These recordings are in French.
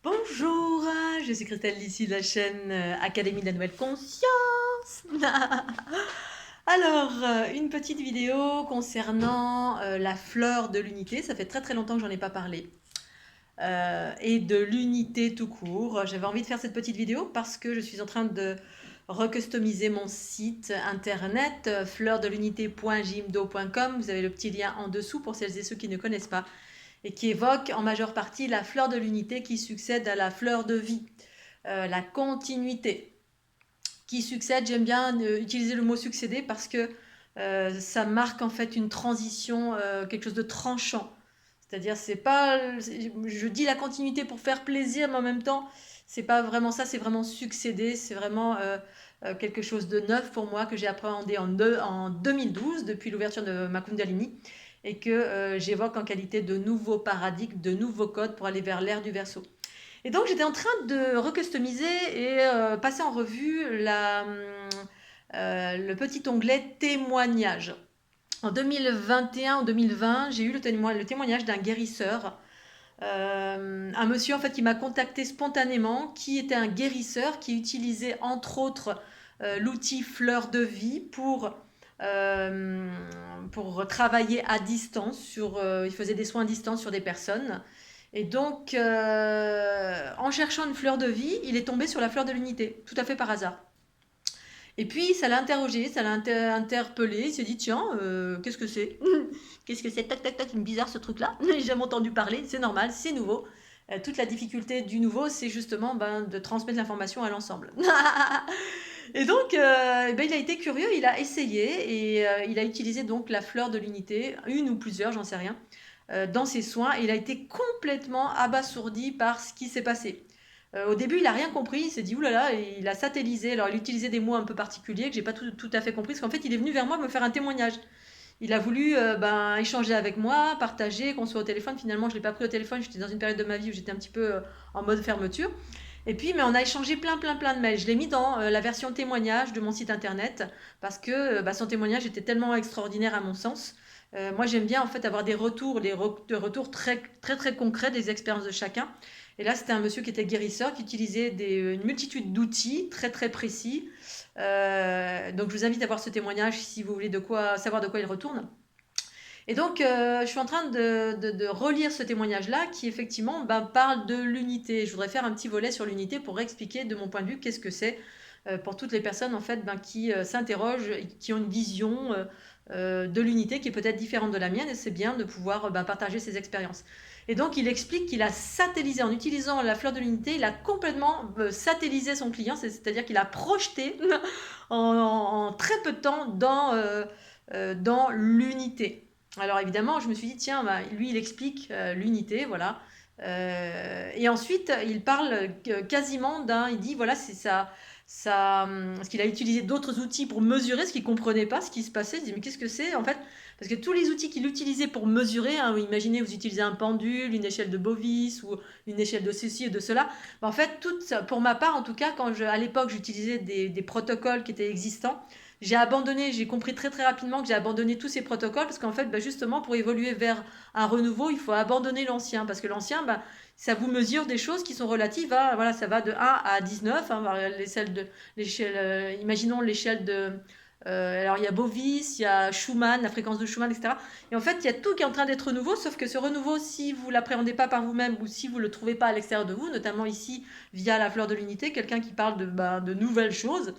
Bonjour, je suis Christelle d'ici de la chaîne Académie de la Nouvelle Conscience. Alors, une petite vidéo concernant la fleur de l'unité. Ça fait très très longtemps que j'en ai pas parlé. Et de l'unité tout court. J'avais envie de faire cette petite vidéo parce que je suis en train de recustomiser mon site internet fleurdelunité.jimdo.com. Vous avez le petit lien en dessous pour celles et ceux qui ne connaissent pas et qui évoque en majeure partie la fleur de l'unité qui succède à la fleur de vie, la continuité qui succède. J'aime bien utiliser le mot succéder parce que ça marque en fait une transition, quelque chose de tranchant. C'est-à-dire, c'est pas, je dis la continuité pour faire plaisir, mais en même temps, c'est pas vraiment ça, c'est vraiment succéder, c'est vraiment quelque chose de neuf pour moi que j'ai appréhendé en 2012, depuis l'ouverture de ma Kundalini, et que j'évoque en qualité de nouveaux paradigmes, de nouveaux codes pour aller vers l'ère du Verseau. Et donc j'étais en train de recustomiser et passer en revue le petit onglet témoignage. En 2021 ou 2020, j'ai eu le témoignage d'un guérisseur, un monsieur en fait qui m'a contacté spontanément, qui était un guérisseur qui utilisait entre autres l'outil fleur de vie pour travailler à distance il faisait des soins à distance sur des personnes. Et donc, en cherchant une fleur de vie, il est tombé sur la fleur de l'unité, tout à fait par hasard. Et puis, ça l'a interrogé, ça l'a interpellé. Il s'est dit, tiens, qu'est-ce que c'est? Qu'est-ce que c'est? Tac, tac, tac, c'est bizarre ce truc-là. J'ai jamais entendu parler, c'est normal, c'est nouveau. Toute la difficulté du nouveau, c'est justement de transmettre l'information à l'ensemble. Et donc, il a été curieux, il a essayé et il a utilisé donc la fleur de l'unité, une ou plusieurs, j'en sais rien, dans ses soins. Et il a été complètement abasourdi par ce qui s'est passé. Au début, il n'a rien compris, il s'est dit oulala, et il a satellisé. Alors, il utilisait des mots un peu particuliers que j'ai pas tout à fait compris, parce qu'en fait, il est venu vers moi me faire un témoignage. Il a voulu échanger avec moi, partager, qu'on soit au téléphone. Finalement, je ne l'ai pas pris au téléphone, j'étais dans une période de ma vie où j'étais un petit peu en mode fermeture. Et puis, mais on a échangé plein de mails. Je l'ai mis dans la version témoignage de mon site internet parce que son témoignage était tellement extraordinaire à mon sens. Moi, j'aime bien en fait avoir des retours, des retours très concrets des expériences de chacun. Et là, c'était un monsieur qui était guérisseur, qui utilisait une multitude d'outils très précis. Donc, je vous invite à voir ce témoignage si vous voulez savoir de quoi il retourne. Et donc, je suis en train de relire ce témoignage-là qui, effectivement, parle de l'unité. Je voudrais faire un petit volet sur l'unité pour expliquer, de mon point de vue, qu'est-ce que c'est pour toutes les personnes, en fait, qui s'interrogent et qui ont une vision de l'unité qui est peut-être différente de la mienne. Et c'est bien de pouvoir partager ces expériences. Et donc, il explique qu'il a satellisé, en utilisant la fleur de l'unité, il a complètement satellisé son client, c'est-à-dire qu'il a projeté en très peu de temps dans l'unité. Alors évidemment, je me suis dit, tiens, lui, il explique l'unité, voilà. Et ensuite, il parle quasiment il dit, voilà, c'est ça, parce qu'il a utilisé d'autres outils pour mesurer ce qu'il ne comprenait pas, ce qui se passait. Il dit, mais qu'est-ce que c'est en fait? Parce que tous les outils qu'il utilisait pour mesurer, hein, imaginez, vous utilisez un pendule, une échelle de Bovis ou une échelle de ceci et de cela. En fait, pour ma part, en tout cas, à l'époque, j'utilisais des protocoles qui étaient existants. J'ai abandonné, j'ai compris très rapidement que j'ai abandonné tous ces protocoles parce qu'en fait, justement, pour évoluer vers un renouveau, il faut abandonner l'ancien parce que l'ancien, ça vous mesure des choses qui sont relatives à, voilà, ça va de 1 à 19, hein, imaginons l'échelle de, alors il y a Bovis, il y a Schumann, la fréquence de Schumann, etc. Et en fait, il y a tout qui est en train d'être nouveau, sauf que ce renouveau, si vous l'appréhendez pas par vous-même ou si vous le trouvez pas à l'extérieur de vous, notamment ici via la fleur de l'unité, quelqu'un qui parle de nouvelles choses,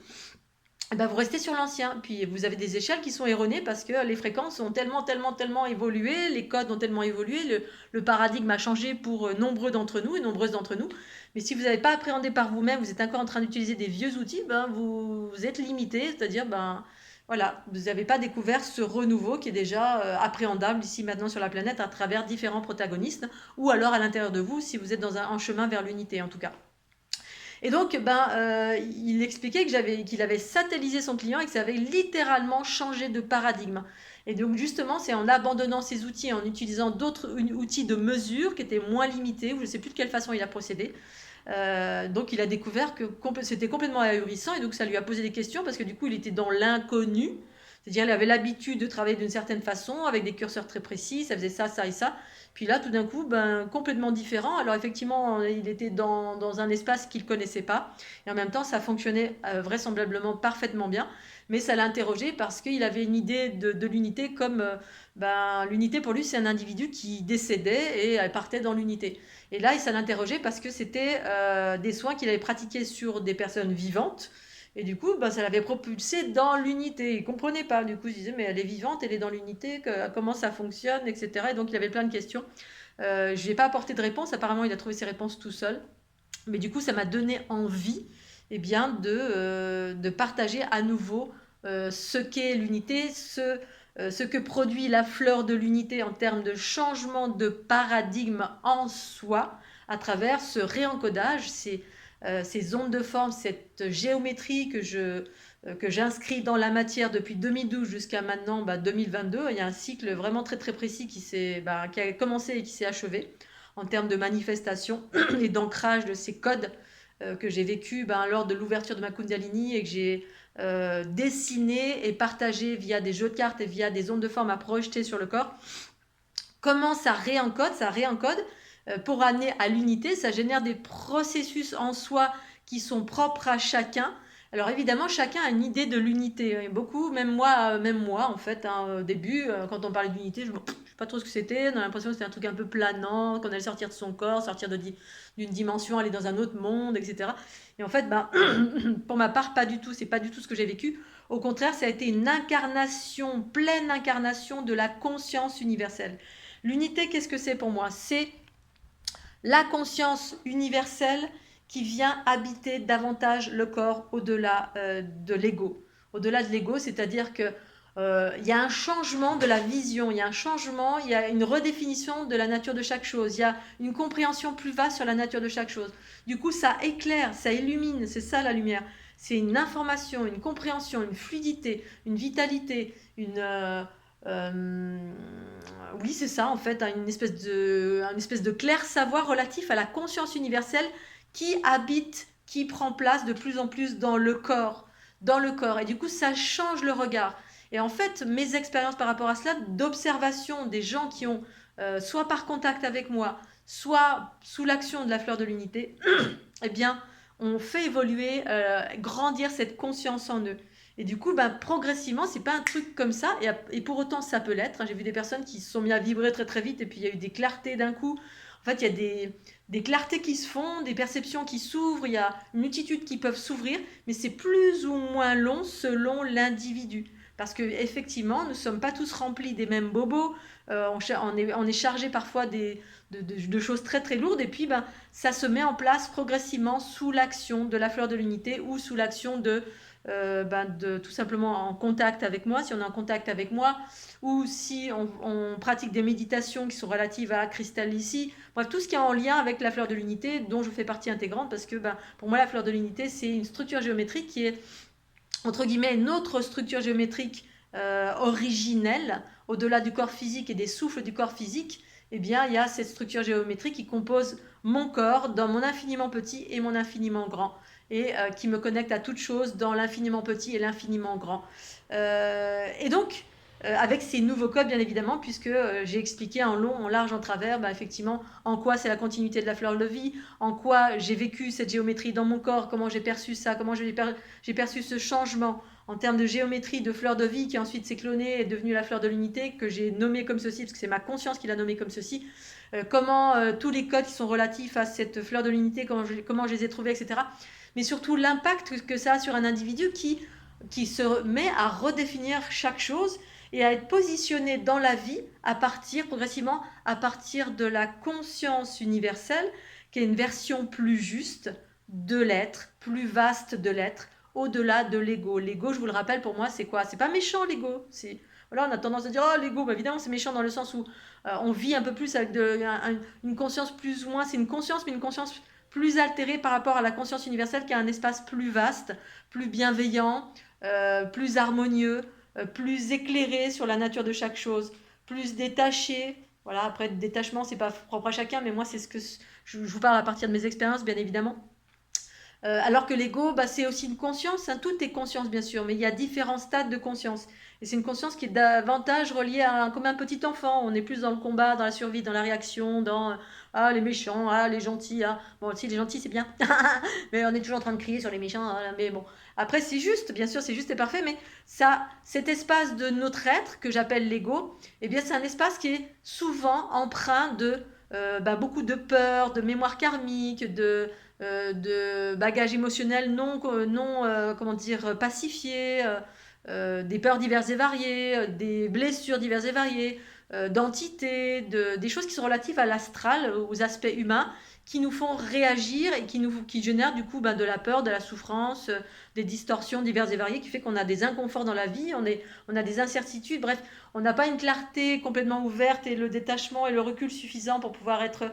vous restez sur l'ancien. Puis vous avez des échelles qui sont erronées parce que les fréquences ont tellement évolué, les codes ont tellement évolué, le paradigme a changé pour nombreux d'entre nous et nombreuses d'entre nous. Mais si vous n'avez pas appréhendé par vous-même, vous êtes encore en train d'utiliser des vieux outils, vous êtes limité, c'est-à-dire voilà, vous n'avez pas découvert ce renouveau qui est déjà appréhendable ici maintenant sur la planète à travers différents protagonistes ou alors à l'intérieur de vous si vous êtes en chemin vers l'unité en tout cas. Et donc, il expliquait qu'il avait satellisé son client et que ça avait littéralement changé de paradigme. Et donc, justement, c'est en abandonnant ces outils, en utilisant d'autres outils de mesure qui étaient moins limités, ou je ne sais plus de quelle façon il a procédé. Donc, il a découvert que c'était complètement ahurissant et donc ça lui a posé des questions parce que du coup, il était dans l'inconnu. C'est-à-dire, il avait l'habitude de travailler d'une certaine façon, avec des curseurs très précis, ça faisait ça, ça et ça. Puis là, tout d'un coup, ben, complètement différent. Alors effectivement, il était dans un espace qu'il ne connaissait pas. Et en même temps, ça fonctionnait vraisemblablement parfaitement bien. Mais ça l'a interrogé parce qu'il avait une idée de l'unité comme ben, l'unité pour lui, c'est un individu qui décédait et elle partait dans l'unité. Et là, ça l'interrogeait parce que c'était des soins qu'il avait pratiqués sur des personnes vivantes. Et du coup, bah, ça l'avait propulsé dans l'unité. Il ne comprenait pas. Du coup, il se disait, mais elle est vivante, elle est dans l'unité, comment ça fonctionne, etc. Et donc, il avait plein de questions. Je ne lui ai pas apporté de réponse. Apparemment, il a trouvé ses réponses tout seul. Mais du coup, ça m'a donné envie eh bien, de partager à nouveau ce qu'est l'unité, ce que produit la fleur de l'unité en termes de changement de paradigme en soi à travers ce réencodage, ces ondes de forme, cette géométrie que j'inscris dans la matière depuis 2012 jusqu'à maintenant 2022. Il y a un cycle vraiment très très précis qui a commencé et qui s'est achevé en termes de manifestation et d'ancrage de ces codes que j'ai vécu lors de l'ouverture de ma Kundalini et que j'ai dessiné et partagé via des jeux de cartes et via des ondes de forme à projeter sur le corps. Comment ça réencode pour amener à l'unité, ça génère des processus en soi qui sont propres à chacun. Alors évidemment, chacun a une idée de l'unité. Beaucoup, même moi en fait, au début, quand on parlait d'unité, je ne sais pas trop ce que c'était. On a l'impression que c'était un truc un peu planant, qu'on allait sortir de son corps, sortir d'une dimension, aller dans un autre monde, etc. Et en fait, pour ma part, pas du tout. C'est pas du tout ce que j'ai vécu. Au contraire, ça a été une incarnation, pleine incarnation de la conscience universelle. L'unité, qu'est-ce que c'est pour moi? C'est la conscience universelle qui vient habiter davantage le corps au-delà de l'ego. Au-delà de l'ego, c'est-à-dire que il y a un changement de la vision, il y a un changement, il y a une redéfinition de la nature de chaque chose, il y a une compréhension plus vaste sur la nature de chaque chose. Du coup, ça éclaire, ça illumine, c'est ça la lumière. C'est une information, une compréhension, une fluidité, une vitalité, oui, c'est ça en fait, une espèce de clair savoir relatif à la conscience universelle qui habite, qui prend place de plus en plus dans le corps. Dans le corps. Et du coup, ça change le regard. Et en fait, mes expériences par rapport à cela, d'observation des gens qui ont, soit par contact avec moi, soit sous l'action de la fleur de l'unité, eh bien, on fait évoluer, grandir cette conscience en eux. Et du coup, progressivement, c'est pas un truc comme ça, et pour autant, ça peut l'être. J'ai vu des personnes qui se sont mis à vibrer très très vite, et puis il y a eu des clartés d'un coup. En fait, il y a des clartés qui se font, des perceptions qui s'ouvrent, il y a une multitude qui peuvent s'ouvrir, mais c'est plus ou moins long selon l'individu. Parce que effectivement, nous ne sommes pas tous remplis des mêmes bobos, on est chargé parfois de choses très très lourdes, et puis ça se met en place progressivement sous l'action de la fleur de l'unité ou sous l'action de tout simplement en contact avec moi, si on est en contact avec moi, ou si on pratique des méditations qui sont relatives à Cristal ici, bref, tout ce qui est en lien avec la fleur de l'unité, dont je fais partie intégrante, parce que pour moi la fleur de l'unité, c'est une structure géométrique qui est, entre guillemets, une autre structure géométrique originelle, au-delà du corps physique et des souffles du corps physique. Eh bien, il y a cette structure géométrique qui compose mon corps dans mon infiniment petit et mon infiniment grand, et qui me connecte à toute chose dans l'infiniment petit et l'infiniment grand. Et donc, avec ces nouveaux codes, bien évidemment, puisque j'ai expliqué en long, en large, en travers, effectivement, en quoi c'est la continuité de la fleur de vie, en quoi j'ai vécu cette géométrie dans mon corps, comment j'ai perçu ça, comment j'ai perçu ce changement en termes de géométrie de fleur de vie qui ensuite s'est clonée et est devenue la fleur de l'unité, que j'ai nommée comme ceci, parce que c'est ma conscience qui l'a nommée comme ceci. Comment tous les codes qui sont relatifs à cette fleur de l'unité, comment je les ai trouvés, etc. Mais surtout l'impact que ça a sur un individu qui se met à redéfinir chaque chose et à être positionné dans la vie progressivement, à partir de la conscience universelle, qui est une version plus juste de l'être, plus vaste de l'être, au-delà de l'ego. L'ego, je vous le rappelle, pour moi, c'est quoi? C'est pas méchant, l'ego. Voilà, on a tendance à dire, oh, l'ego, évidemment, c'est méchant dans le sens où on vit un peu plus avec une conscience plus ou moins, c'est une conscience, mais une conscience plus altérée par rapport à la conscience universelle qui a un espace plus vaste, plus bienveillant, plus harmonieux, plus éclairé sur la nature de chaque chose, plus détaché. Voilà, après, le détachement, c'est pas propre à chacun, mais moi, c'est ce que je vous parle à partir de mes expériences, bien évidemment. Alors que l'ego, bah, c'est aussi une conscience, hein, tout est conscience bien sûr, mais il y a différents stades de conscience. Et c'est une conscience qui est davantage reliée comme un petit enfant. On est plus dans le combat, dans la survie, dans la réaction, dans ah les méchants, ah les gentils, ah bon si les gentils c'est bien, mais on est toujours en train de crier sur les méchants. Ah, mais bon, après c'est juste, bien sûr c'est juste et parfait, mais ça, cet espace de notre être que j'appelle l'ego, eh bien c'est un espace qui est souvent empreint de bah, beaucoup de peur, de mémoire karmique, de bagages émotionnels non comment dire, pacifiés, des peurs diverses et variées, des blessures diverses et variées, d'entités, des choses qui sont relatives à l'astral, aux aspects humains, qui nous font réagir et qui génèrent du coup ben, de la peur, de la souffrance, des distorsions diverses et variées, qui fait qu'on a des inconforts dans la vie, on a des incertitudes, bref, on n'a pas une clarté complètement ouverte et le détachement et le recul suffisant pour pouvoir être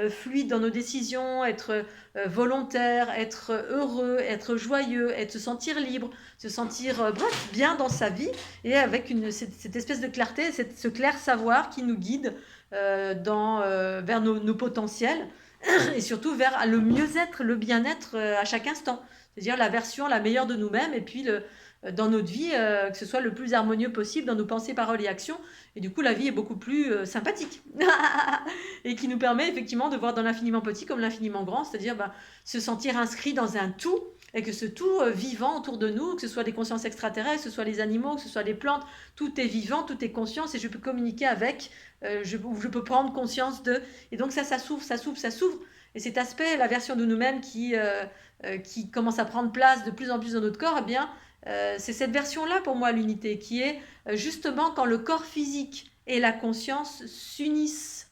fluide dans nos décisions, être volontaire, être heureux, être joyeux, se sentir libre, se sentir bref, bien dans sa vie et avec cette espèce de clarté, ce clair savoir qui nous guide vers nos potentiels et surtout vers le mieux-être, le bien-être à chaque instant. C'est-à-dire la version la meilleure de nous-mêmes et puis dans notre vie, que ce soit le plus harmonieux possible dans nos pensées, paroles et actions. Et du coup, la vie est beaucoup plus sympathique. Et qui nous permet effectivement de voir dans l'infiniment petit comme l'infiniment grand, c'est-à-dire bah, se sentir inscrit dans un tout et que ce tout vivant autour de nous, que ce soit des consciences extraterrestres, que ce soit les animaux, que ce soit les plantes, tout est vivant, tout est conscience et je peux communiquer avec, je peux prendre conscience de. Et donc ça s'ouvre, ça s'ouvre, ça s'ouvre. Et cet aspect, la version de nous-mêmes qui commence à prendre place de plus en plus dans notre corps, eh bien, c'est cette version-là pour moi l'unité, qui est justement quand le corps physique et la conscience s'unissent.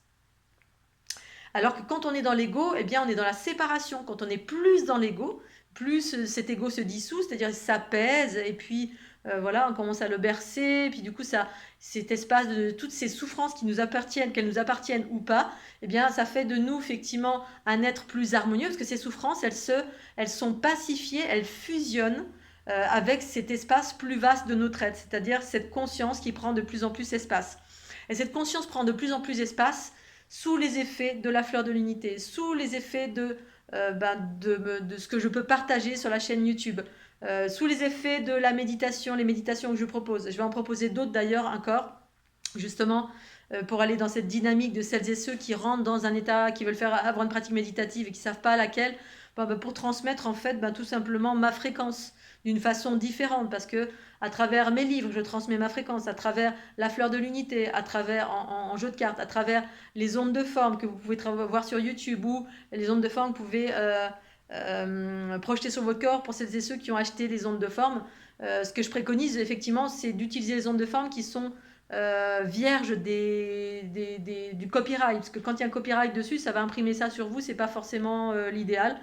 Alors que quand on est dans l'ego, eh bien on est dans la séparation. Quand on est plus dans l'ego, plus cet ego se dissout, c'est-à-dire ça pèse, et puis voilà, on commence à le bercer, et puis du coup cet espace de toutes ces souffrances qui nous appartiennent, qu'elles nous appartiennent ou pas, eh bien ça fait de nous effectivement un être plus harmonieux, parce que ces souffrances, elles sont pacifiées, elles fusionnent avec cet espace plus vaste de notre être, c'est-à-dire cette conscience qui prend de plus en plus espace. Et cette conscience prend de plus en plus espace sous les effets de la fleur de l'unité, sous les effets de ce que je peux partager sur la chaîne YouTube, sous les effets de la méditation, les méditations que je propose. Je vais en proposer d'autres d'ailleurs encore, justement pour aller dans cette dynamique de celles et ceux qui rentrent dans un état, qui veulent avoir une pratique méditative et qui ne savent pas laquelle, pour transmettre en fait tout simplement ma fréquence d'une façon différente, parce que à travers mes livres, je transmets ma fréquence, à travers la fleur de l'unité, à travers en jeu de cartes, à travers les ondes de forme que vous pouvez voir sur YouTube, ou les ondes de forme que vous pouvez projeter sur votre corps pour celles et ceux qui ont acheté des ondes de forme. Ce que je préconise effectivement, c'est d'utiliser les ondes de forme qui sont vierges du copyright, parce que quand il y a un copyright dessus, ça va imprimer ça sur vous, c'est pas forcément l'idéal.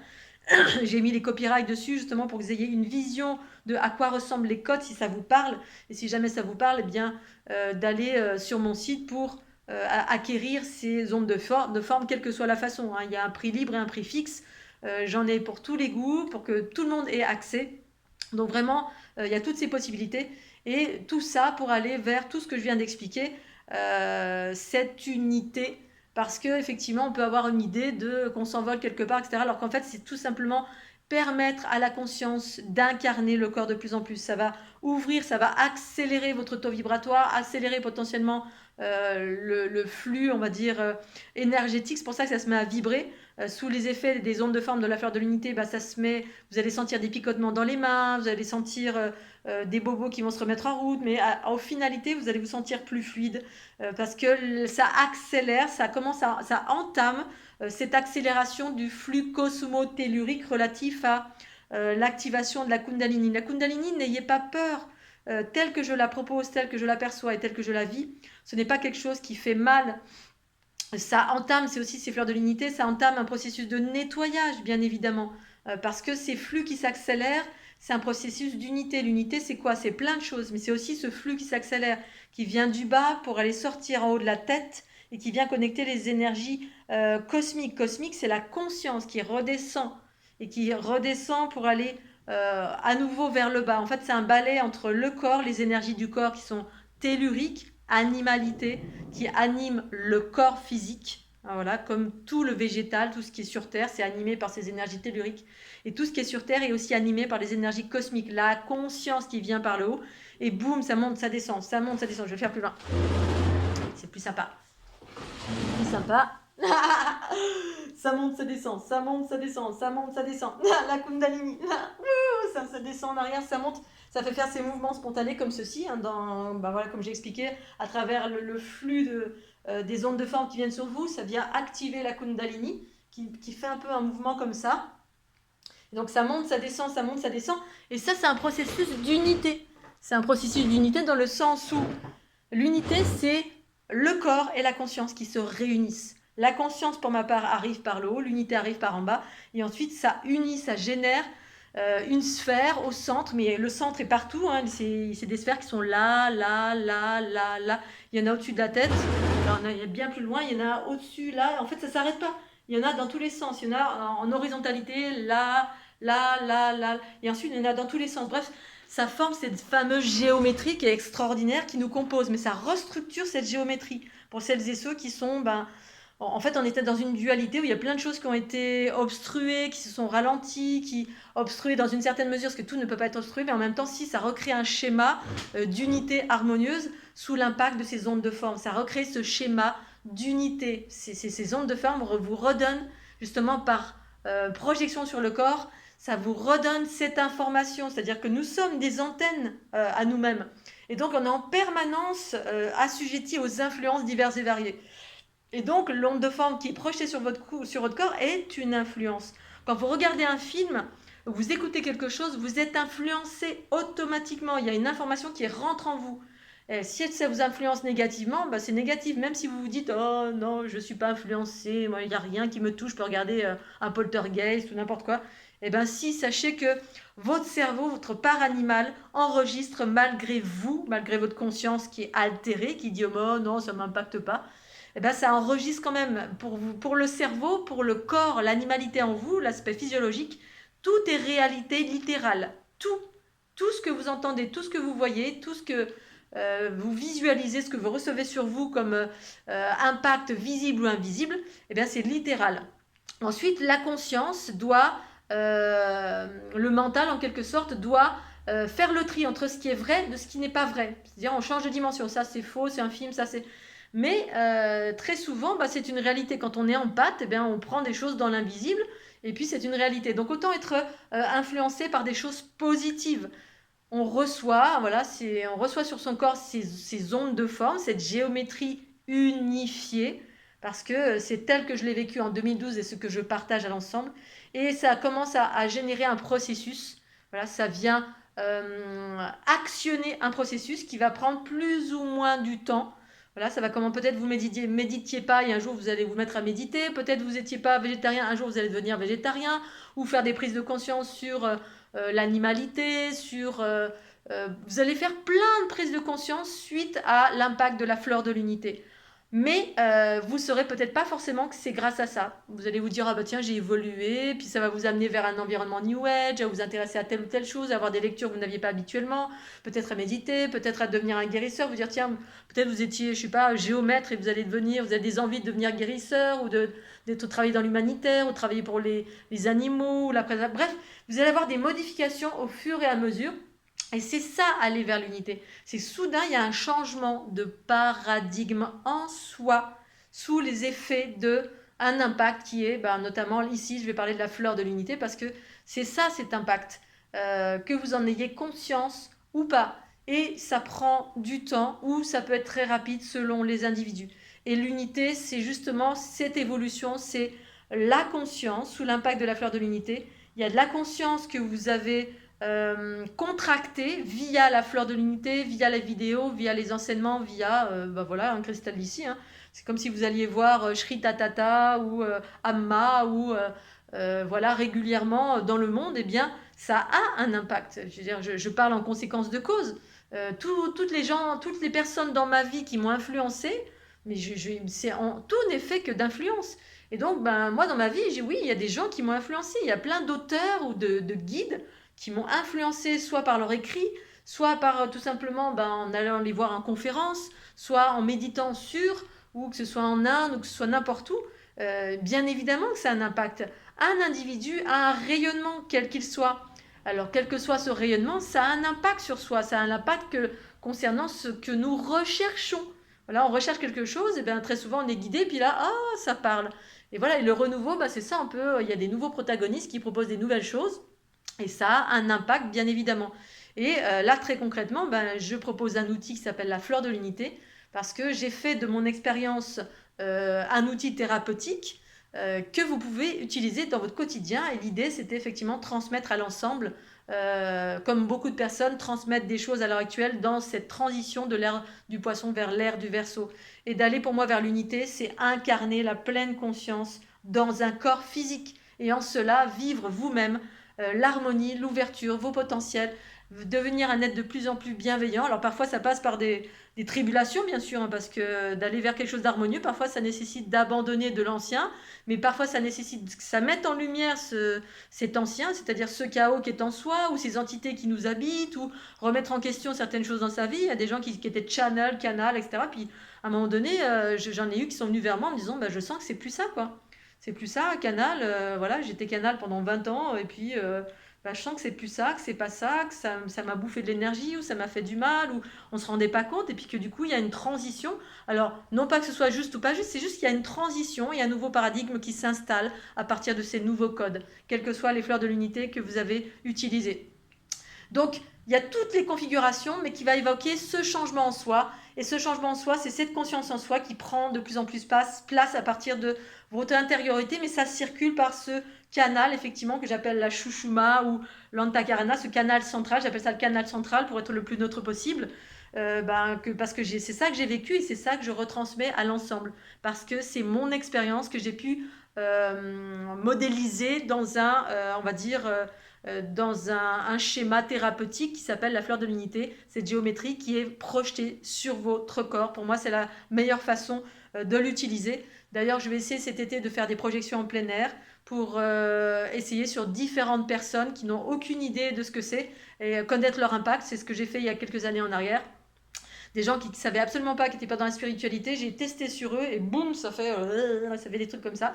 J'ai mis les copyrights dessus justement pour que vous ayez une vision de à quoi ressemblent les codes si ça vous parle. Et si jamais ça vous parle, eh bien d'aller sur mon site pour acquérir ces ondes de forme, quelle que soit la façon. Hein. Il y a un prix libre et un prix fixe. J'en ai pour tous les goûts, pour que tout le monde ait accès. Donc vraiment, il y a toutes ces possibilités. Et tout ça pour aller vers tout ce que je viens d'expliquer, cette unité, parce qu'effectivement, on peut avoir une idée qu'on s'envole quelque part, etc. Alors qu'en fait, c'est tout simplement permettre à la conscience d'incarner le corps de plus en plus. Ça va ouvrir, ça va accélérer votre taux vibratoire, accélérer potentiellement le flux, on va dire, énergétique. C'est pour ça que ça se met à vibrer. Sous les effets des ondes de forme de la fleur de l'unité, ça se met, vous allez sentir des picotements dans les mains, vous allez sentir des bobos qui vont se remettre en route, mais en finalité, vous allez vous sentir plus fluide parce que ça accélère, ça entame cette accélération du flux cosmotellurique relatif à l'activation de la Kundalini. La Kundalini, n'ayez pas peur. Telle que je la propose, telle que je l'aperçois et telle que je la vis, ce n'est pas quelque chose qui fait mal. Ça entame, c'est aussi ces fleurs de l'unité, ça entame un processus de nettoyage, bien évidemment, parce que ces flux qui s'accélèrent, c'est un processus d'unité. L'unité, c'est quoi? C'est plein de choses, mais c'est aussi ce flux qui s'accélère, qui vient du bas pour aller sortir en haut de la tête et qui vient connecter les énergies cosmiques. Cosmique, c'est la conscience qui redescend et qui redescend pour aller à nouveau vers le bas. En fait, c'est un balai entre le corps, les énergies du corps qui sont telluriques, animalité, qui anime le corps physique, Voilà, comme tout le végétal, tout ce qui est sur Terre, c'est animé par ces énergies telluriques. Et tout ce qui est sur Terre est aussi animé par les énergies cosmiques, la conscience qui vient par le haut. Et boum, ça monte, ça descend, ça monte, ça descend. Je vais faire plus loin. C'est plus sympa. Plus sympa. Ça monte, ça descend, ça monte, ça descend, ça monte, ça descend. La Kundalini. Ça descend en arrière, ça monte. Ça fait faire ces mouvements spontanés comme ceci, hein, voilà, comme j'ai expliqué, à travers le flux des ondes de forme qui viennent sur vous. Ça vient activer la Kundalini qui fait un peu un mouvement comme ça. Donc ça monte, ça descend, ça monte, ça descend. Et ça, c'est un processus d'unité. C'est un processus d'unité dans le sens où l'unité, c'est le corps et la conscience qui se réunissent. La conscience, pour ma part, arrive par le haut, l'unité arrive par en bas, et ensuite ça unit, ça génère une sphère au centre, mais le centre est partout, hein, c'est des sphères qui sont là, là, là, là, là. Il y en a au-dessus de la tête, il y a bien plus loin, il y en a au-dessus, là. En fait, ça ne s'arrête pas. Il y en a dans tous les sens. Il y en a en horizontalité, là, là, là, là. Et ensuite, il y en a dans tous les sens. Bref, ça forme cette fameuse géométrie qui est extraordinaire, qui nous compose, mais ça restructure cette géométrie pour celles et ceux qui sont... en fait, on était dans une dualité où il y a plein de choses qui ont été obstruées, qui se sont ralenties, qui obstruées dans une certaine mesure, parce que tout ne peut pas être obstrué, mais en même temps, si ça recrée un schéma d'unité harmonieuse sous l'impact de ces ondes de forme, ça recrée ce schéma d'unité. Ces ondes de forme vous redonnent, justement par projection sur le corps, ça vous redonne cette information, c'est-à-dire que nous sommes des antennes à nous-mêmes. Et donc, on est en permanence assujetti aux influences diverses et variées. Et donc, l'onde de forme qui est projetée sur votre corps est une influence. Quand vous regardez un film, vous écoutez quelque chose, vous êtes influencé automatiquement. Il y a une information qui rentre en vous. Et si ça vous influence négativement, c'est négatif. Même si vous vous dites « Oh non, je ne suis pas influencé, moi, il n'y a rien qui me touche, je peux regarder un poltergeist ou n'importe quoi. » Eh bien si, sachez que votre cerveau, votre part animale, enregistre malgré vous, malgré votre conscience qui est altérée, qui dit « Oh non, ça ne m'impacte pas », eh bien, ça enregistre quand même pour vous, pour le cerveau, pour le corps, l'animalité en vous, l'aspect physiologique, tout est réalité littérale. Tout ce que vous entendez, tout ce que vous voyez, tout ce que vous visualisez, ce que vous recevez sur vous comme impact visible ou invisible, eh bien, c'est littéral. Ensuite, la conscience doit, le mental en quelque sorte, doit faire le tri entre ce qui est vrai de ce qui n'est pas vrai. C'est-à-dire, on change de dimension. Ça, c'est faux, c'est un film, ça, c'est... Mais très souvent, c'est une réalité. Quand on est en pâte, eh bien, on prend des choses dans l'invisible et puis c'est une réalité. Donc autant être influencé par des choses positives. On reçoit, voilà, on reçoit sur son corps ces ondes de forme, cette géométrie unifiée, parce que c'est tel que je l'ai vécu en 2012 et ce que je partage à l'ensemble. Et ça commence à générer un processus. Voilà, ça vient actionner un processus qui va prendre plus ou moins du temps. Voilà, ça va comment peut-être vous méditiez pas et un jour vous allez vous mettre à méditer, peut-être vous n'étiez pas végétarien, un jour vous allez devenir végétarien, ou faire des prises de conscience sur l'animalité, vous allez faire plein de prises de conscience suite à l'impact de la fleur de l'unité. Mais vous ne saurez peut-être pas forcément que c'est grâce à ça. Vous allez vous dire, ah bah tiens, j'ai évolué, puis ça va vous amener vers un environnement New Age, à vous intéresser à telle ou telle chose, à avoir des lectures que vous n'aviez pas habituellement, peut-être à méditer, peut-être à devenir un guérisseur, vous dire, tiens, peut-être vous étiez, je sais pas, géomètre et vous avez des envies de devenir guérisseur ou d'être travailler dans l'humanitaire ou travailler pour les animaux, bref, vous allez avoir des modifications au fur et à mesure. Et c'est ça, aller vers l'unité. C'est soudain, il y a un changement de paradigme en soi, sous les effets d'un impact qui est, notamment ici, je vais parler de la fleur de l'unité, parce que c'est ça, cet impact, que vous en ayez conscience ou pas. Et ça prend du temps, ou ça peut être très rapide selon les individus. Et l'unité, c'est justement cette évolution, c'est la conscience, sous l'impact de la fleur de l'unité. Il y a de la conscience que vous avez contracté via la fleur de l'unité, via les vidéos, via les enseignements, via voilà, un cristal d'ici. Hein. C'est comme si vous alliez voir Shri Tatata ou Amma ou voilà, régulièrement dans le monde, eh bien, ça a un impact. Je veux dire, je parle en conséquence de cause. Toutes les personnes dans ma vie qui m'ont influencé, mais tout n'est fait que d'influence. Et donc, moi, dans ma vie, oui, il y a des gens qui m'ont influencé. Il y a plein d'auteurs ou de guides qui m'ont influencé, soit par leur écrit, soit par tout simplement en allant les voir en conférence, soit en méditant sur, ou que ce soit en Inde, ou que ce soit n'importe où, bien évidemment que ça a un impact. Un individu a un rayonnement, quel qu'il soit. Alors, quel que soit ce rayonnement, ça a un impact sur soi, ça a un impact concernant ce que nous recherchons. Voilà, on recherche quelque chose, et bien très souvent on est guidé, puis là, ah, ça parle. Et voilà, et le renouveau, bah, c'est ça un peu, il y a des nouveaux protagonistes qui proposent des nouvelles choses, et ça a un impact, bien évidemment. Et là, très concrètement, ben, je propose un outil qui s'appelle la fleur de l'unité, parce que j'ai fait de mon expérience un outil thérapeutique que vous pouvez utiliser dans votre quotidien. Et l'idée, c'était effectivement transmettre à l'ensemble, comme beaucoup de personnes transmettent des choses à l'heure actuelle dans cette transition de l'ère du poisson vers l'ère du Verseau. Et d'aller pour moi vers l'unité, c'est incarner la pleine conscience dans un corps physique. Et en cela, vivre vous-même l'harmonie, l'ouverture, vos potentiels, devenir un être de plus en plus bienveillant. Alors parfois ça passe par des tribulations bien sûr, hein, parce que d'aller vers quelque chose d'harmonieux, parfois ça nécessite d'abandonner de l'ancien, mais parfois ça nécessite que ça mette en lumière cet ancien, c'est-à-dire ce chaos qui est en soi, ou ces entités qui nous habitent, ou remettre en question certaines choses dans sa vie. Il y a des gens qui étaient channel, canal, etc. Puis à un moment donné, j'en ai eu qui sont venus vers moi en me disant, bah, je sens que c'est plus ça, quoi. C'est plus ça, Canal. Voilà, j'étais Canal pendant 20 ans et puis bah, je sens que c'est plus ça, que c'est pas ça, que ça m'a bouffé de l'énergie ou ça m'a fait du mal ou on se rendait pas compte et puis que du coup il y a une transition. Alors, non pas que ce soit juste ou pas juste, c'est juste qu'il y a une transition, il y a un nouveau paradigme qui s'installe à partir de ces nouveaux codes, quelles que soient les fleurs de l'unité que vous avez utilisées. Donc, il y a toutes les configurations, mais qui va évoquer ce changement en soi. Et ce changement en soi, c'est cette conscience en soi qui prend de plus en plus place à partir de votre intériorité, mais ça circule par ce canal, effectivement, que j'appelle la Shushuma ou l'Antakarana, ce canal central. J'appelle ça le canal central pour être le plus neutre possible. Parce que c'est ça que j'ai vécu et c'est ça que je retransmets à l'ensemble. Parce que c'est mon expérience que j'ai pu modéliser dans on va dire, dans un schéma thérapeutique qui s'appelle la fleur de l'unité, cette géométrie qui est projetée sur votre corps. Pour moi, c'est la meilleure façon de l'utiliser. D'ailleurs, je vais essayer cet été de faire des projections en plein air pour essayer sur différentes personnes qui n'ont aucune idée de ce que c'est et connaître leur impact. C'est ce que j'ai fait il y a quelques années en arrière. Des gens qui ne savaient absolument pas, qui n'étaient pas dans la spiritualité, j'ai testé sur eux et boum, ça fait des trucs comme ça.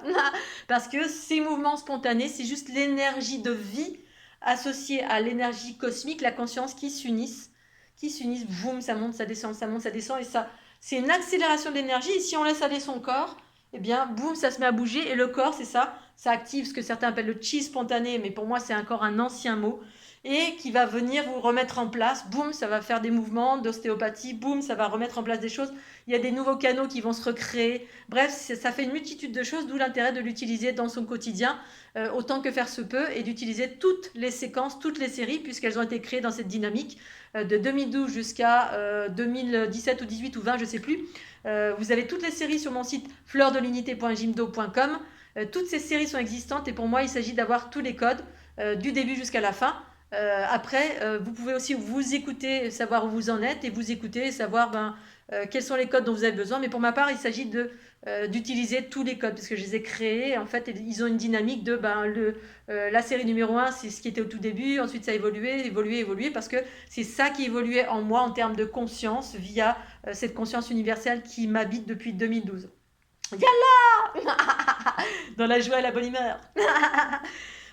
Parce que ces mouvements spontanés, c'est juste l'énergie de vie associée à l'énergie cosmique, la conscience qui s'unissent, boum, ça monte, ça descend, et ça, c'est une accélération d'énergie. Et si on laisse aller son corps, eh bien, boum, ça se met à bouger. Et le corps, c'est ça active ce que certains appellent le chi spontané, mais pour moi, c'est encore un ancien mot, et qui va venir vous remettre en place. Boum, ça va faire des mouvements d'ostéopathie. Boum, ça va remettre en place des choses. Il y a des nouveaux canaux qui vont se recréer. Bref, ça fait une multitude de choses, d'où l'intérêt de l'utiliser dans son quotidien, autant que faire se peut, et d'utiliser toutes les séquences, toutes les séries, puisqu'elles ont été créées dans cette dynamique de 2012 jusqu'à 2017 ou 18 ou 20, je ne sais plus. Vous avez toutes les séries sur mon site fleurdelunité.jimdo.com. Toutes ces séries sont existantes et pour moi, il s'agit d'avoir tous les codes du début jusqu'à la fin. Après, vous pouvez aussi vous écouter, savoir où vous en êtes et vous écouter, savoir quels sont les codes dont vous avez besoin. Mais pour ma part, il s'agit d'utiliser tous les codes parce que je les ai créés. En fait, ils ont une dynamique de la série numéro 1, c'est ce qui était au tout début. Ensuite, ça a évolué parce que c'est ça qui évoluait en moi en termes de conscience via cette conscience universelle qui m'habite depuis 2012. Yallah dans la joie et la bonne humeur.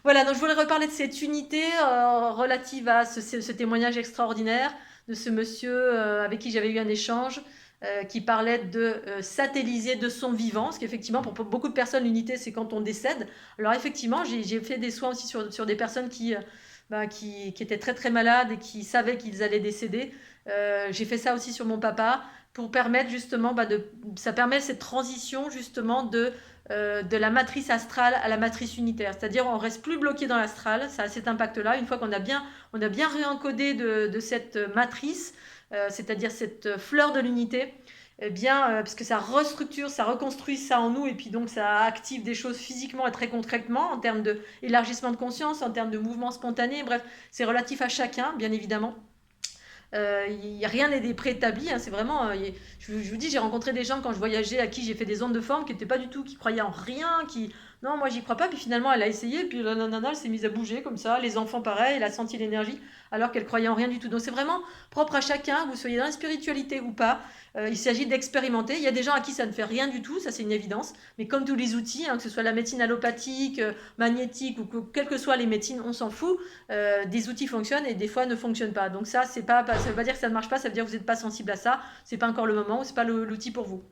Voilà, donc je voulais reparler de cette unité relative à ce témoignage extraordinaire de ce monsieur avec qui j'avais eu un échange qui parlait de satelliser de son vivant, parce qu'effectivement, pour beaucoup de personnes, l'unité, c'est quand on décède. Alors effectivement, j'ai fait des soins aussi sur des personnes qui étaient très très malades et qui savaient qu'ils allaient décéder. J'ai fait ça aussi sur mon papa pour permettre justement, ça permet cette transition justement de la matrice astrale à la matrice unitaire. C'est-à-dire on reste plus bloqué dans l'astral, ça a cet impact-là. Une fois qu'on a bien réencodé de cette matrice, c'est-à-dire cette fleur de l'unité, eh bien, parce que ça restructure, ça reconstruit ça en nous, et puis donc ça active des choses physiquement et très concrètement, en termes d'élargissement de conscience, en termes de mouvement spontané, bref, c'est relatif à chacun, bien évidemment. Rien n'est préétabli, hein, c'est vraiment, je vous dis, j'ai rencontré des gens quand je voyageais à qui j'ai fait des ondes de forme qui n'étaient pas du tout, qui croyaient en rien, qui Non, moi j'y crois pas. Puis finalement, elle a essayé, puis la nana, elle s'est mise à bouger comme ça. Les enfants, pareil, elle a senti l'énergie, alors qu'elle croyait en rien du tout. Donc c'est vraiment propre à chacun, que vous soyez dans la spiritualité ou pas. Il s'agit d'expérimenter. Il y a des gens à qui ça ne fait rien du tout, ça c'est une évidence. Mais comme tous les outils, hein, que ce soit la médecine allopathique, magnétique ou quelles que soient les médecines, on s'en fout. Des outils fonctionnent et des fois ne fonctionnent pas. Donc ça, ça veut pas dire que ça ne marche pas, ça veut dire que vous n'êtes pas sensible à ça. C'est pas encore le moment ou c'est pas l'outil pour vous.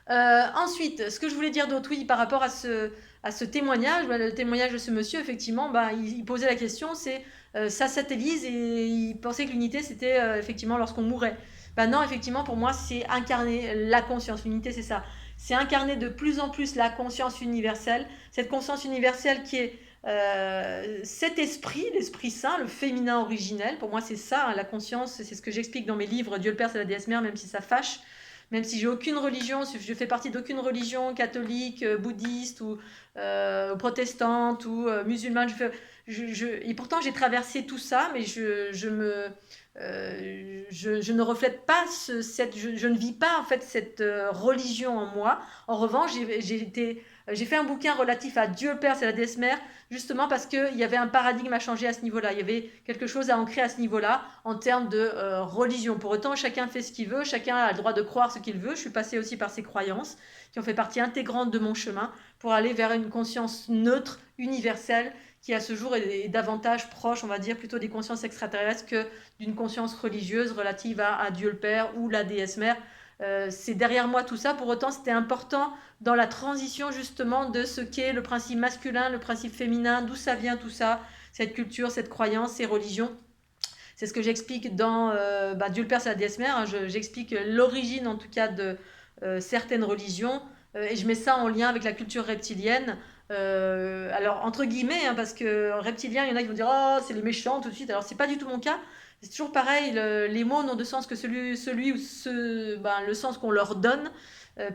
Ensuite, ce que je voulais dire d'autre, oui, par rapport à ce témoignage, bah, le témoignage de ce monsieur, effectivement, bah, il posait la question, c'est ça satellise et il pensait que l'unité, c'était effectivement lorsqu'on mourait. Bah non, effectivement, pour moi, c'est incarner la conscience. L'unité, c'est ça. C'est incarner de plus en plus la conscience universelle. Cette conscience universelle qui est cet esprit, l'Esprit Saint, le féminin originel. Pour moi, c'est ça, hein, la conscience. C'est ce que j'explique dans mes livres, Dieu le Père, c'est la déesse mère, même si ça fâche. Même si j'ai aucune religion, si je fais partie d'aucune religion catholique, bouddhiste ou protestante ou musulmane, et pourtant j'ai traversé tout ça, mais je ne reflète pas je ne vis pas en fait cette religion en moi. En revanche, j'ai fait un bouquin relatif à Dieu le Père, c'est la déesse mère, justement parce qu'il y avait un paradigme à changer à ce niveau-là. Il y avait quelque chose à ancrer à ce niveau-là en termes de religion. Pour autant, chacun fait ce qu'il veut, chacun a le droit de croire ce qu'il veut. Je suis passée aussi par ces croyances qui ont fait partie intégrante de mon chemin pour aller vers une conscience neutre, universelle, qui à ce jour est davantage proche, on va dire, plutôt des consciences extraterrestres que d'une conscience religieuse relative à Dieu le Père ou la déesse mère. C'est derrière moi tout ça. Pour autant, c'était important dans la transition justement de ce qu'est le principe masculin, le principe féminin, d'où ça vient tout ça, cette culture, cette croyance, ces religions. C'est ce que j'explique dans Dieu le Père, c'est la déesse mère. Hein. J'explique l'origine en tout cas de certaines religions et je mets ça en lien avec la culture reptilienne. Alors entre guillemets, hein, parce que reptilien, il y en a qui vont dire oh c'est les méchants tout de suite. Alors c'est pas du tout mon cas. C'est toujours pareil, les mots n'ont de sens que celui ou le sens qu'on leur donne.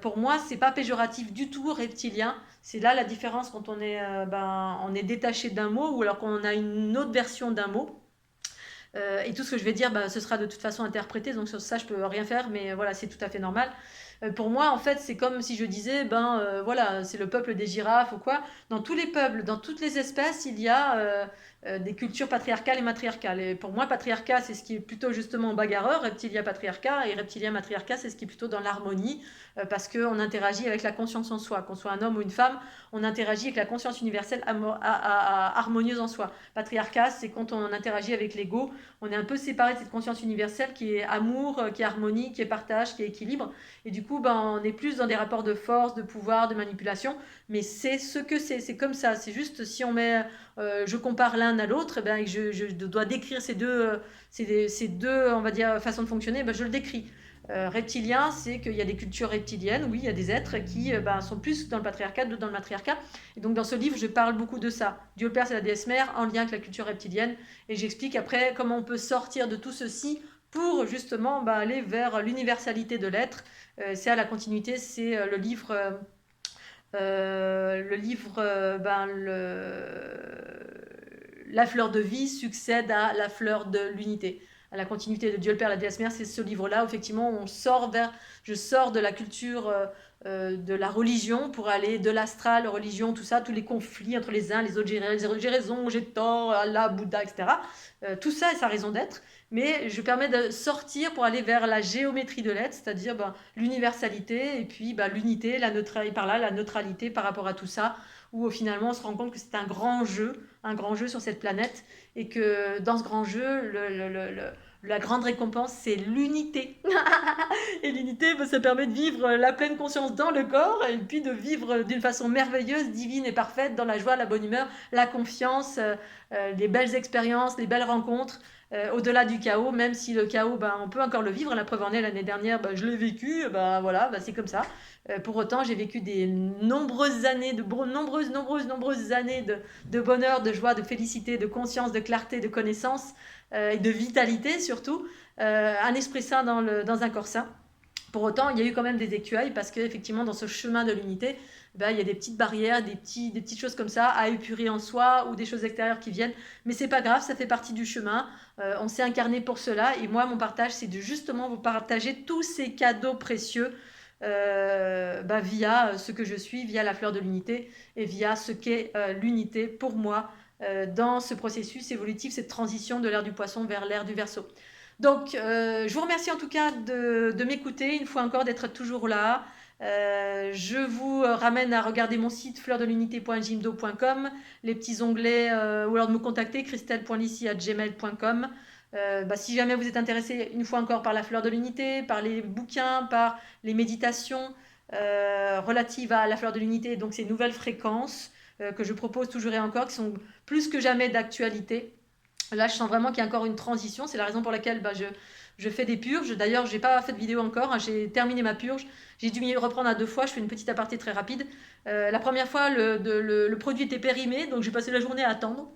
Pour moi, c'est pas péjoratif du tout reptilien. C'est là la différence quand on est détaché d'un mot ou alors qu'on a une autre version d'un mot. Et tout ce que je vais dire, ce sera de toute façon interprété, donc sur ça je peux rien faire, mais voilà, c'est tout à fait normal. Pour moi, en fait, c'est comme si je disais, voilà, c'est le peuple des girafes ou quoi. Dans tous les peuples, dans toutes les espèces, il y a des cultures patriarcales et matriarcales. Et pour moi, patriarcat, c'est ce qui est plutôt justement bagarreur, reptilien patriarcat, et reptilien matriarcat, c'est ce qui est plutôt dans l'harmonie, parce qu'on interagit avec la conscience en soi. Qu'on soit un homme ou une femme, on interagit avec la conscience universelle harmonieuse en soi. Patriarcat, c'est quand on interagit avec l'ego, on est un peu séparé de cette conscience universelle qui est amour, qui est harmonie, qui est partage, qui est équilibre. Et du coup, on est plus dans des rapports de force, de pouvoir, de manipulation. Mais c'est ce que c'est comme ça. C'est juste si on met, je compare l'un à l'autre, je dois décrire ces deux, on va dire, façons de fonctionner, je le décris. Reptilien, c'est qu'il y a des cultures reptiliennes, oui, il y a des êtres qui sont plus dans le patriarcat, d'autres dans le matriarcat. Et donc dans ce livre, je parle beaucoup de ça. Dieu le Père, c'est la déesse mère, en lien avec la culture reptilienne. Et j'explique après comment on peut sortir de tout ceci pour justement aller vers l'universalité de l'être. C'est à la continuité, c'est le livre... La fleur de vie succède à la fleur de l'unité. À la continuité de Dieu le Père, la déesse mère, c'est ce livre-là où effectivement je sors de la culture de la religion pour aller de l'astral, religion, tout ça, tous les conflits entre les uns, les autres, j'ai raison, j'ai tort, Allah, Bouddha, etc. Tout ça et sa raison d'être. Mais je permets de sortir pour aller vers la géométrie de l'être, c'est-à-dire l'universalité et puis l'unité, la neutralité, par là la neutralité par rapport à tout ça, où finalement on se rend compte que c'est un grand jeu sur cette planète, et que dans ce grand jeu, la grande récompense, c'est l'unité. Et l'unité, ça permet de vivre la pleine conscience dans le corps, et puis de vivre d'une façon merveilleuse, divine et parfaite, dans la joie, la bonne humeur, la confiance, les belles expériences, les belles rencontres. Au-delà du chaos, même si le chaos, on peut encore le vivre. La preuve en est, l'année dernière, je l'ai vécu, voilà, c'est comme ça. Pour autant, j'ai vécu des nombreuses années, nombreuses années de bonheur, de joie, de félicité, de conscience, de clarté, de connaissance et de vitalité surtout. Un esprit sain dans un corps sain. Pour autant, il y a eu quand même des écueils parce qu'effectivement, dans ce chemin de l'unité, il y a des petites barrières, des petites choses comme ça à épurer en soi ou des choses extérieures qui viennent. Mais c'est pas grave, ça fait partie du chemin. On s'est incarné pour cela. Et moi, mon partage, c'est de justement vous partager tous ces cadeaux précieux via ce que je suis, via la fleur de l'unité et via ce qu'est l'unité pour moi dans ce processus évolutif, cette transition de l'ère du poisson vers l'ère du Verseau. Donc, je vous remercie en tout cas de m'écouter, une fois encore d'être toujours là. Je vous ramène à regarder mon site fleurdelunité.jimdo.com, les petits onglets, ou alors de me contacter, christelle.lissy@gmail.com. Si jamais vous êtes intéressé, une fois encore, par la fleur de l'unité, par les bouquins, par les méditations relatives à la fleur de l'unité, donc ces nouvelles fréquences que je propose toujours et encore, qui sont plus que jamais d'actualité. Là, je sens vraiment qu'il y a encore une transition. C'est la raison pour laquelle je fais des purges. D'ailleurs, je n'ai pas fait de vidéo encore, hein. J'ai terminé ma purge. J'ai dû m'y reprendre à 2 fois. Je fais une petite aparté très rapide. La première fois, le produit était périmé, donc j'ai passé la journée à attendre.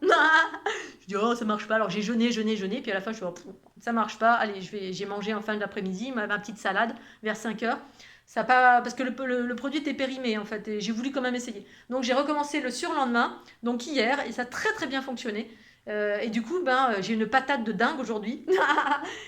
Je dis, oh, ça marche pas. Alors j'ai jeûné, jeûné, jeûné. Puis à la fin, je suis, oh, ça marche pas. Allez, j'ai mangé en fin d'après-midi ma petite salade vers 5 heures. Ça pas, parce que le produit était périmé en fait, et j'ai voulu quand même essayer. Donc j'ai recommencé le surlendemain, donc hier, et ça a très très bien fonctionné. Et du coup, j'ai une patate de dingue aujourd'hui.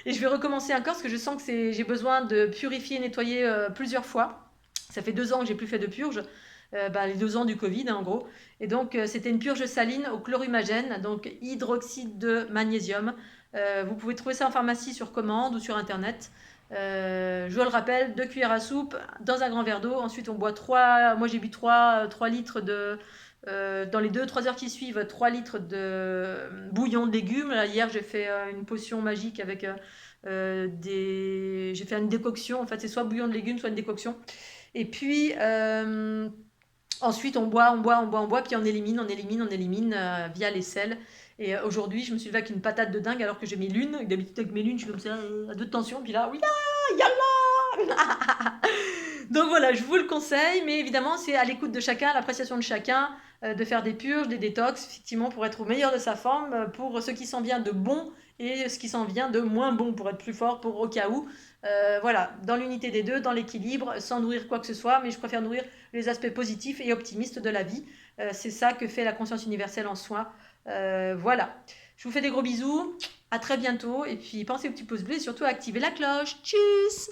Et je vais recommencer encore parce que je sens que j'ai besoin de purifier, nettoyer plusieurs fois. Ça fait 2 ans que j'ai plus fait de purge. Les 2 ans du Covid, hein, en gros. Et donc, c'était une purge saline au chlorumagène, donc hydroxyde de magnésium. Vous pouvez trouver ça en pharmacie sur commande ou sur Internet. Je le rappelle, 2 cuillères à soupe dans un grand verre d'eau. Ensuite, on boit 3. Moi, j'ai bu 3 litres de. Dans les 2-3 heures qui suivent, 3 litres de bouillon de légumes. Là, hier, j'ai fait une potion magique avec j'ai fait une décoction. En fait, c'est soit bouillon de légumes, soit une décoction. Et puis, ensuite, on boit, on boit, on boit, on boit, puis on élimine, on élimine, on élimine via les selles. Et aujourd'hui, je me suis levée avec une patate de dingue alors que j'ai mes lunes. D'habitude, avec mes lunes, je suis comme ça à 2 de tension. Puis là, oui, yallah. Donc voilà, je vous le conseille, mais évidemment, c'est à l'écoute de chacun, l'appréciation de chacun, de faire des purges, des détox, effectivement, pour être au meilleur de sa forme, pour ce qui s'en vient de bon et ce qui s'en vient de moins bon, pour être plus fort, pour au cas où. Voilà, dans l'unité des deux, dans l'équilibre, sans nourrir quoi que ce soit, mais je préfère nourrir les aspects positifs et optimistes de la vie. C'est ça que fait la conscience universelle en soi. Voilà, je vous fais des gros bisous, à très bientôt, et puis pensez au petit pouce bleu et surtout à activer la cloche. Tchuss.